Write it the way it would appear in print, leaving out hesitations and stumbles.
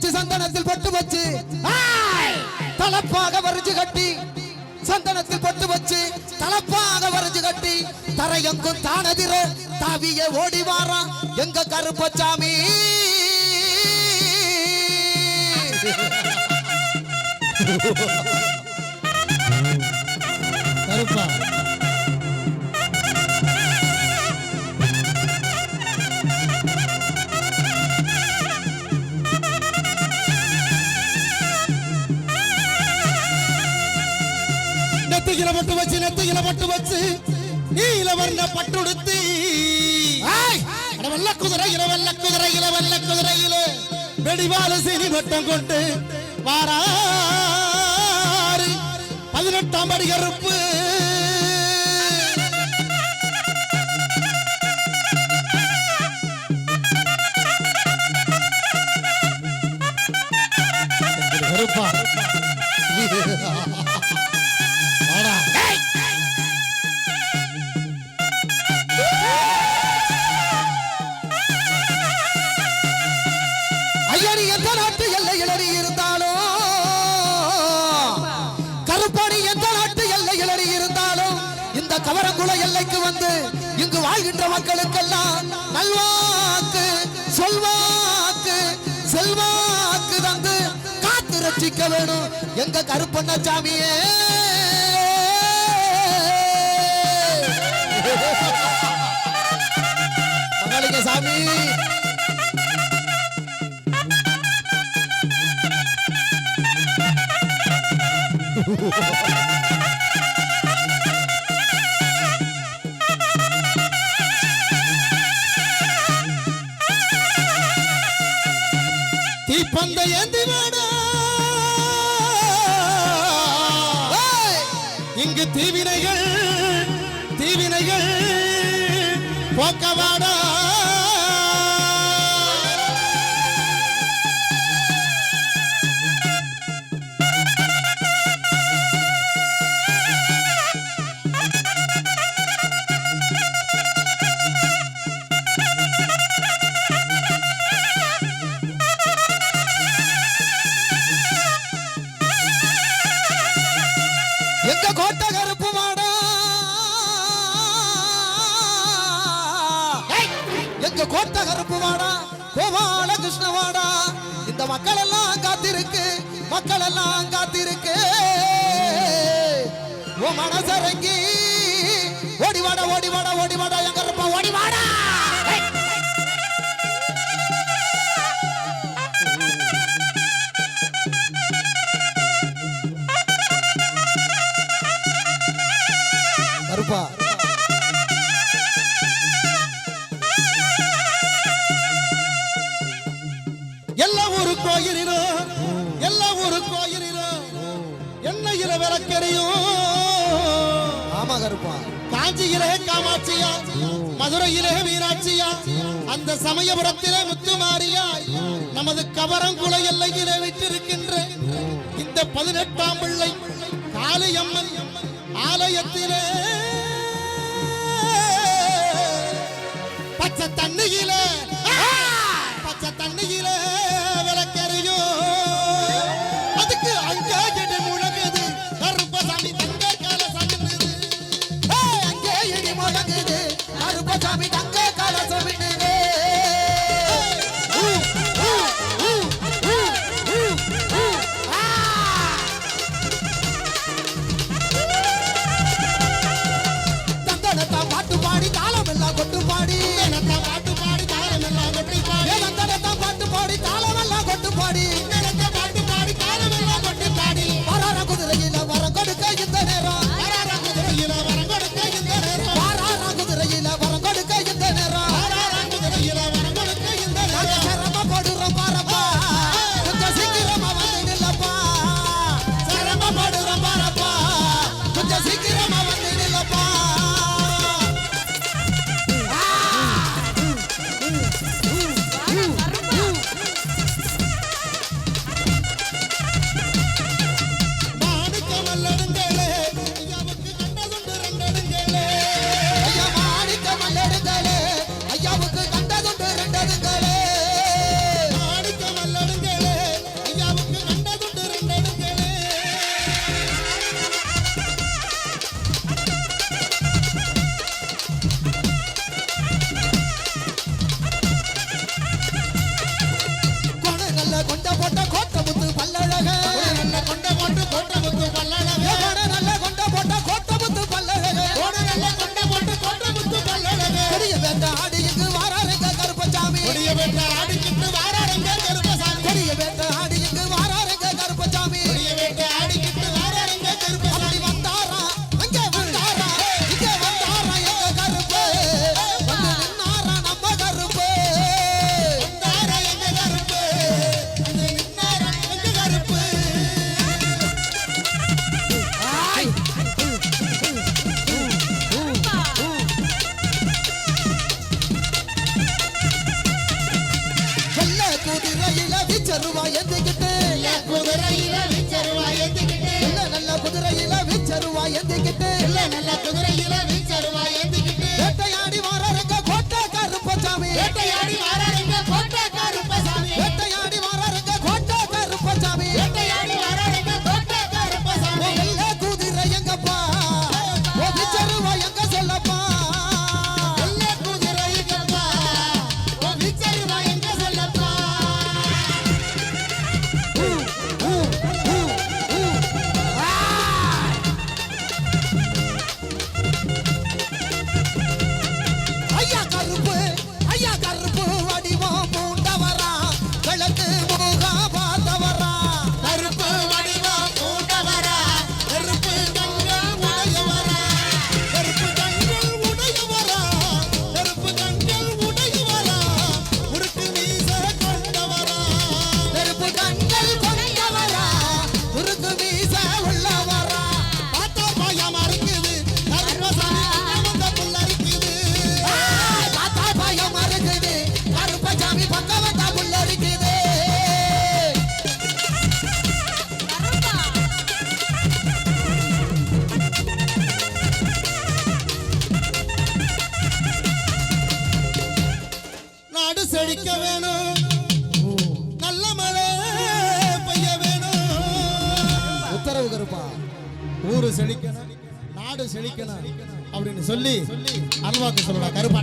வச்சு சந்தனத்தில் பொட்டு வச்சு தலப்பாக வரைஞ்சு கட்டி சந்தனத்தில் பொட்டு வச்சு தலப்பாக வரைஞ்சு கட்டி தரையெங்கும் தானதிர தாவிய ஓடி வாரா எங்க கருப்பசாமி. கருப்பா நெத்தியில பட்டு வச்சு நீல வர்ண பட்டுடுத்தி வெள்ள குதிரையில வெடிவால சீனி வட்டம் கொண்டு வாராரு 18ஆம் படி கருப்பு. கருப்பா ஐயனி எந்த நாட்டு எல்லையிலறி இருந்தாலும் கருப்பணி எந்த நாட்டு எல்லையிலறி இருந்தாலும் இந்த கவரங்குள எல்லைக்கு வந்து இங்கு வாழ்கின்ற மக்களுக்கெல்லாம் நல்வாக்கு சொல்வாக்கு செல்வாக்கு தந்து காத்து ரட்சிக்க வேணும் எங்க கருப்பண்ணசாமியே. மகாலிங்க சாமி தீப்பந்த ஏந்தி வாடா இங்கு தீவினைகள் போக்கவாடா. எங்க கோட்டை கருப்பு மாடா எங்க கோட்டை கருப்பு மாடா கோபால கிருஷ்ணவாடா இந்த மக்கள் எல்லாம் காத்திருக்கு ஓ மனசரங்கி ஓடிவாடா எங்க கருப்பா ஓடிவாடா. கருப்பா எல்லா ஊரு கோயிலிலும் எண்ணெயில விளக்கெறியும். ஆமா கருப்பா. காஞ்சியிலே காமாட்சியா மதுரையிலே மீனாட்சியா அந்த சமயபுரத்திலே முத்துமாரியா நமது கவரங்குள எல்லையிலே விட்டிருக்கின்ற இந்த 18ஆம் பிள்ளை காளியம்மன் ஆலயத்திலே பச்சை தண்ணியிலே விளக்கறியும். அதுக்கு அங்கே இடி முழங்குது கருப்பசாமி தங்க கலசமின்னுது. அங்கே இடி முழங்குது கருப்பசாமி தங்க கலசமின்னுது. பாட்டு பாடி தாளம் எல்லாம் கொட்டு பாடி பாட்டு பாடி தாளம் எல்லாம் கொட்டி பாடி பாட்டு பாடி தாளம் எல்லாம் கொட்டு பாடி பாட்டு பாடி தாளம் எல்லாம் கொட்டி பாடி வரார குதிரையில வரம் கொடுக்க இந்த நேரம் குதிரையில வரம் கொடுக்க இந்த நேரம் ஏந்திக்கிட்டு இல்ல நல்ல குதிரையில வீச்சருவா ஏந்திக்கிட்டு வேட்டையாடி வாரங்க கோட்டை கருப்பசாமி வேட்டையாடி வாராருங்க கோட்டை கருப்பசாமி வேட்டையாடி வாரங்க கோட்டை கருப்பசாமி வேட்டையாடி வாராருங்க கோட்டை கருப்பசாமி வெள்ள குதிரை எங்கப்பா ஒதிச்சருவா எங்க சொல்லப்பா நல்ல குதிரைங்கப்பா ஓ வீச்சருவா எங்க சொல்லப்பா ஐயா கருப்பு வடிவம் பூண்டவரா கிழக்கு முகா பார்த்தவரா கருப்பு வடிவம் பூண்டவரா கருப்பு கண்கள் உடையவரா கருப்பு கண்கள் உடையவரா கருப்பு கண்கள் உடையவரா உருக்கு வீச கொண்டவரா கருப்பு கண்கள் கொண்டவரா உருக்கு வீச உள்ளவரா பார்த்தா பயமா இருக்குது கருப்பசாமி வந்த புள்ள இருக்குது தாத்தா பயம் மறுக்குது கருப்பசாமி பக்கம் வந்தா புள்ள இருக்குது நாடு செழிக்க வேணும் நல்ல மழை பெய்ய வேணும் உத்தரவு கருப்பா ஊரு செழிக்கணும் நாடு செழிக்கணும் அப்படின்னு சொல்லி அல்வாக்கு சொல்லலாம் கருப்பா